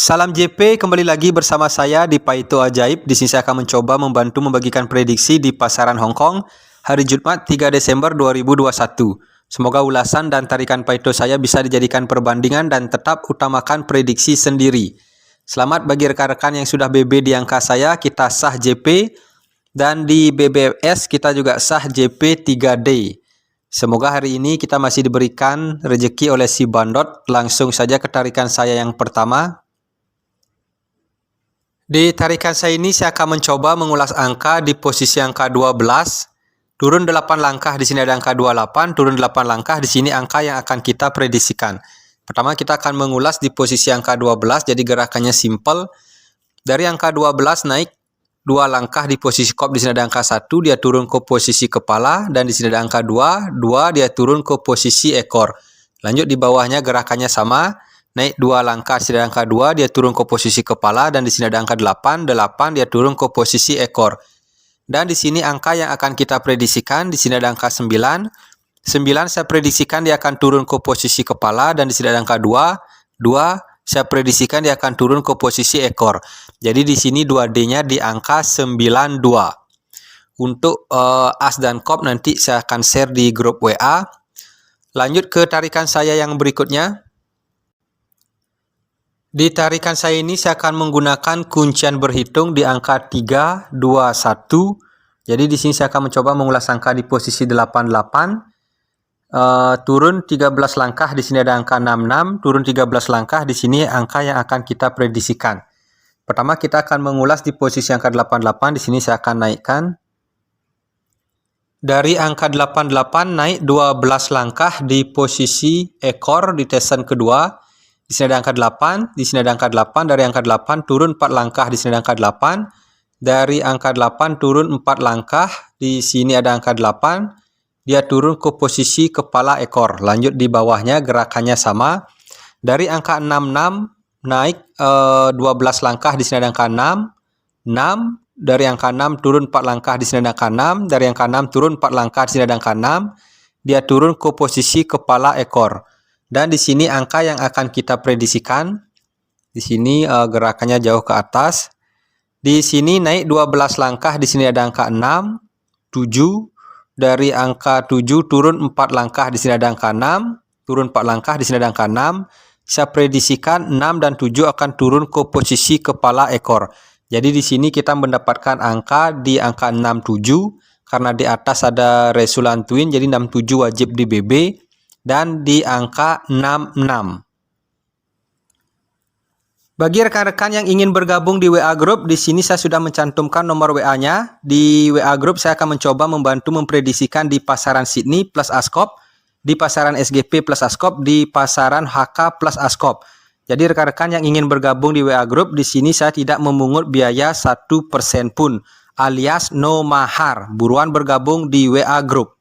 Salam JP, kembali lagi bersama saya di Paito Ajaib. Di sini saya akan mencoba membantu membagikan prediksi di pasaran Hong Kong hari Jumat 3 Desember 2021. Semoga ulasan dan tarikan Paito saya bisa dijadikan perbandingan dan tetap utamakan prediksi sendiri. Selamat bagi rekan-rekan yang sudah BB di angka saya, kita sah JP, dan di BBFS kita juga sah JP 3D. Semoga hari ini kita masih diberikan rezeki oleh si Bandot. Langsung saja ke tarikan saya yang pertama. Di tarikan saya ini saya akan mencoba mengulas angka di posisi angka 12. Turun 8 langkah, di sini ada angka 28, turun 8 langkah, di sini angka yang akan kita prediksikan. Pertama kita akan mengulas di posisi angka 12, jadi gerakannya simple. Dari angka 12 naik 2 langkah di posisi kop, di sini ada angka 1, dia turun ke posisi kepala, dan di sini ada angka 2, dia turun ke posisi ekor. Lanjut di bawahnya gerakannya sama. Naik 2 langkah, di sini ada angka 2, dia turun ke posisi kepala, dan di sini ada angka 8, dia turun ke posisi ekor. Dan di sini angka yang akan kita prediksikan, di sini ada angka 9. 9 saya prediksikan dia akan turun ke posisi kepala, dan di sini ada angka 2. 2 saya prediksikan dia akan turun ke posisi ekor. Jadi di sini 2D-nya di angka 92. Untuk as dan kop nanti saya akan share di grup WA. Lanjut ke tarikan saya yang berikutnya. Di tarikan saya ini saya akan menggunakan kuncian berhitung di angka 3, 2, 1. Jadi di sini saya akan mencoba mengulas angka di posisi 88. Turun 13 langkah, di sini ada angka 66. Turun 13 langkah, di sini angka yang akan kita prediksikan. Pertama kita akan mengulas di posisi angka 88. Di sini saya akan naikkan. Dari angka 88 naik 12 langkah di posisi ekor di tesan kedua. Di sini ada angka 8, di sini ada angka 8, dari angka 8 turun 4 langkah, di sini ada angka 8. Dari angka 8 turun 4 langkah, di sini ada angka 8. Dia turun ke posisi kepala ekor. Lanjut di bawahnya gerakannya sama. Dari angka 66 naik 12 langkah, di sini ada angka 6. 6, dari angka 6 turun 4 langkah, di sini ada angka 6. Dari angka 6 turun 4 langkah, di sini ada angka 6. Dia turun ke posisi kepala ekor. Dan di sini angka yang akan kita prediksikan, di sini gerakannya jauh ke atas. Di sini naik 12 langkah, di sini ada angka 6, 7. Dari angka 7 turun 4 langkah, di sini ada angka 6. Turun 4 langkah, di sini ada angka 6. Saya prediksikan 6 dan 7 akan turun ke posisi kepala ekor. Jadi di sini kita mendapatkan angka di angka 67. Karena di atas ada resultant twin, jadi 67 wajib di BB. Dan di angka 66. Bagi rekan-rekan yang ingin bergabung di WA Group, di sini saya sudah mencantumkan nomor WA-nya. Di WA Group saya akan mencoba membantu memprediksikan di pasaran Sydney plus Askop, di pasaran SGP plus Askop, di pasaran HK plus Askop. Jadi rekan-rekan yang ingin bergabung di WA Group, di sini saya tidak memungut biaya 1% pun, alias no mahar. Buruan bergabung di WA Group.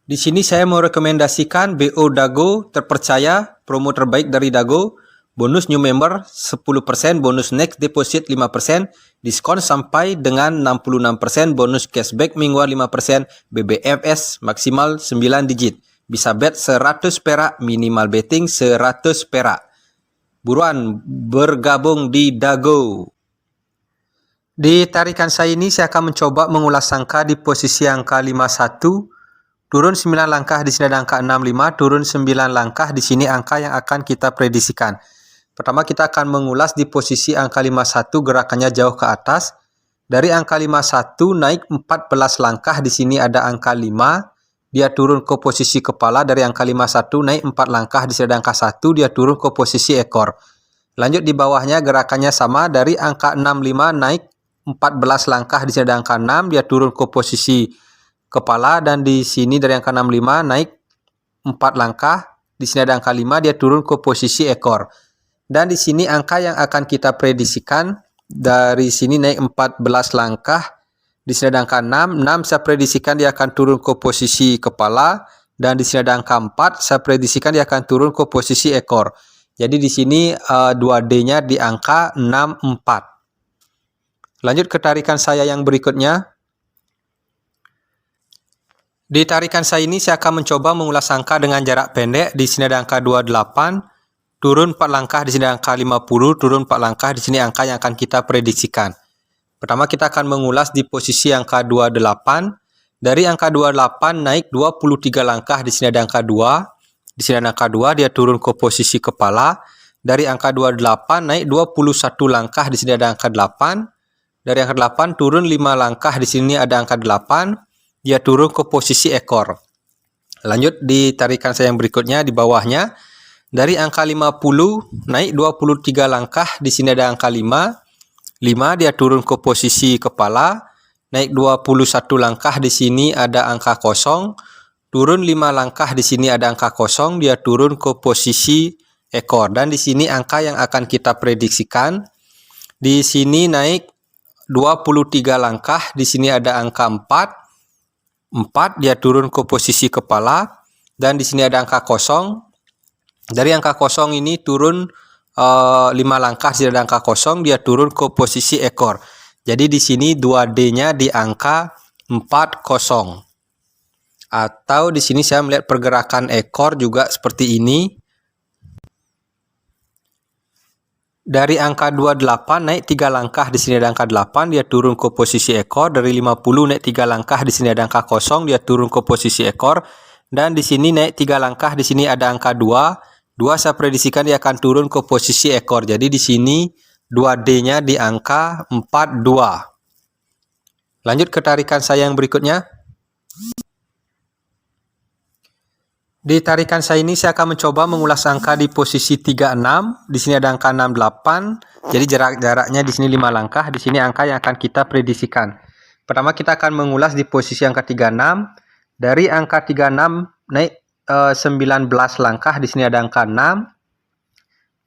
Di sini saya mau rekomendasikan BO Dago terpercaya, promo terbaik dari Dago, bonus new member 10%, bonus next deposit 5%, diskon sampai dengan 66%, bonus cashback mingguan 5%, BBFS maksimal 9 digit. Bisa bet 100 perak, minimal betting 100 perak. Buruan bergabung di Dago. Di tarikan saya ini saya akan mencoba mengulas angka di posisi angka 51. Turun 9 langkah, di sini ada angka 65, turun 9 langkah, di sini angka yang akan kita prediksikan. Pertama kita akan mengulas di posisi angka 51, gerakannya jauh ke atas. Dari angka 51 naik 14 langkah, di sini ada angka 5, dia turun ke posisi kepala. Dari angka 51 naik 4 langkah, di sini ada angka 1, dia turun ke posisi ekor. Lanjut di bawahnya gerakannya sama, dari angka 65 naik 14 langkah, di sini ada angka 6, dia turun ke posisi kepala, dan di sini dari angka 65 naik 4 langkah, di sini ada angka 5, dia turun ke posisi ekor. Dan di sini angka yang akan kita prediksikan, dari sini naik 14 langkah, di sini ada angka 6. 6 saya prediksikan dia akan turun ke posisi kepala, dan di sini ada angka 4, saya prediksikan dia akan turun ke posisi ekor. Jadi di sini 2D-nya di angka 64. Lanjut ke tarikan saya yang berikutnya. Di tarikan saya ini saya akan mencoba mengulas angka dengan jarak pendek. Di sini ada angka 28, turun 4 langkah, di sini angka 50, turun 4 langkah, di sini angka yang akan kita prediksikan. Pertama kita akan mengulas di posisi angka 28. Dari angka 28 naik 23 langkah, di sini ada angka 2. Di sini ada angka 2, dia turun ke posisi kepala. Dari angka 28 naik 21 langkah, di sini ada angka 8. Dari angka 8 turun 5 langkah, di sini ada angka 8. Dia turun ke posisi ekor. Lanjut di tarikan saya yang berikutnya di bawahnya. Dari angka 50 naik 23 langkah, di sini ada angka 5. 5 dia turun ke posisi kepala. Naik 21 langkah, di sini ada angka 0. Turun 5 langkah, di sini ada angka 0, dia turun ke posisi ekor. Dan di sini angka yang akan kita prediksikan. Di sini naik 23 langkah, di sini ada angka 4. 4 dia turun ke posisi kepala, dan di sini ada angka 0. Dari angka 0 ini turun 5 langkah, di sini ada angka 0, dia turun ke posisi ekor. Jadi di sini 2D-nya di angka 40. Atau di sini saya melihat pergerakan ekor juga seperti ini. Dari angka 28 naik 3 langkah, di sini ada angka 8, dia turun ke posisi ekor. Dari 50 naik 3 langkah, di sini ada angka 0, dia turun ke posisi ekor. Dan di sini naik 3 langkah, di sini ada angka 2. 2 saya prediksikan dia akan turun ke posisi ekor. Jadi di sini 2D-nya di angka 42. Lanjut ke tarikan saya yang berikutnya. Di tarikan saya ini saya akan mencoba mengulas angka di posisi 36. Di sini ada angka 68. Jadi jaraknya di sini 5 langkah. Di sini angka yang akan kita prediksikan. Pertama kita akan mengulas di posisi angka 36. Dari angka 36 naik 19 langkah, di sini ada angka 6.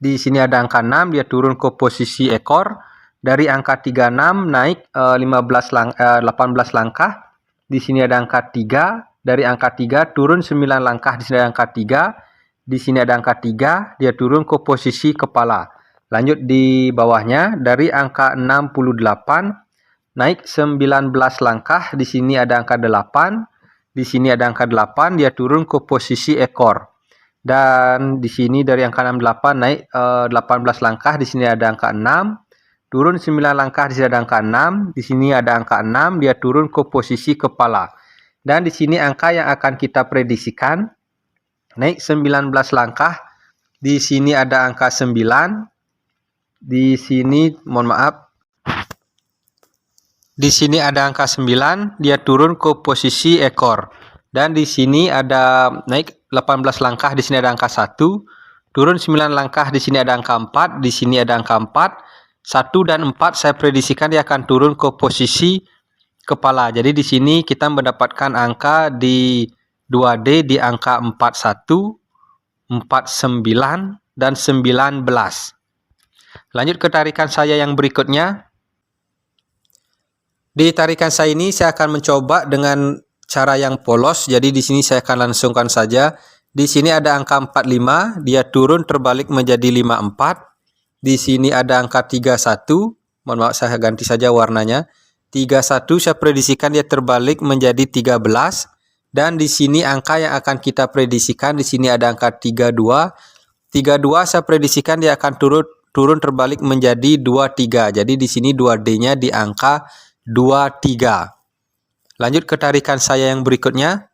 Di sini ada angka 6, dia turun ke posisi ekor. Dari angka 36 naik 18 langkah. Di sini ada angka 3. Dari angka 3 turun 9 langkah, di sini ada angka 3. Di sini ada angka 3, dia turun ke posisi kepala. Lanjut di bawahnya, dari angka 68 naik 19 langkah, di sini ada angka 8. Di sini ada angka 8, dia turun ke posisi ekor. Dan di sini dari angka 68 naik 18 langkah, di sini ada angka 6. Turun 9 langkah, di sini ada angka 6. Di sini ada angka 6, dia turun ke posisi kepala. Dan di sini angka yang akan kita prediksikan naik 19 langkah. Di sini ada angka 9. Di sini mohon maaf. Di sini ada angka 9, dia turun ke posisi ekor. Dan di sini ada naik 18 langkah, di sini ada angka 1. Turun 9 langkah, di sini ada angka 4. Di sini ada angka 4. 1 dan 4 saya prediksikan dia akan turun ke posisi kepala. Jadi di sini kita mendapatkan angka di 2D di angka 41, 49, dan 19. Lanjut ke tarikan saya yang berikutnya. Di tarikan saya ini saya akan mencoba dengan cara yang polos. Jadi di sini saya akan langsungkan saja. Di sini ada angka 45, dia turun terbalik menjadi 54. Di sini ada angka 31. Mohon maaf saya ganti saja warnanya. 31 saya prediksikan dia terbalik menjadi 13. Dan di sini angka yang akan kita prediksikan di sini ada angka 32. 32 saya prediksikan dia akan turun terbalik menjadi 23. Jadi di sini 2D-nya di angka 23. Lanjut ke tarikan saya yang berikutnya.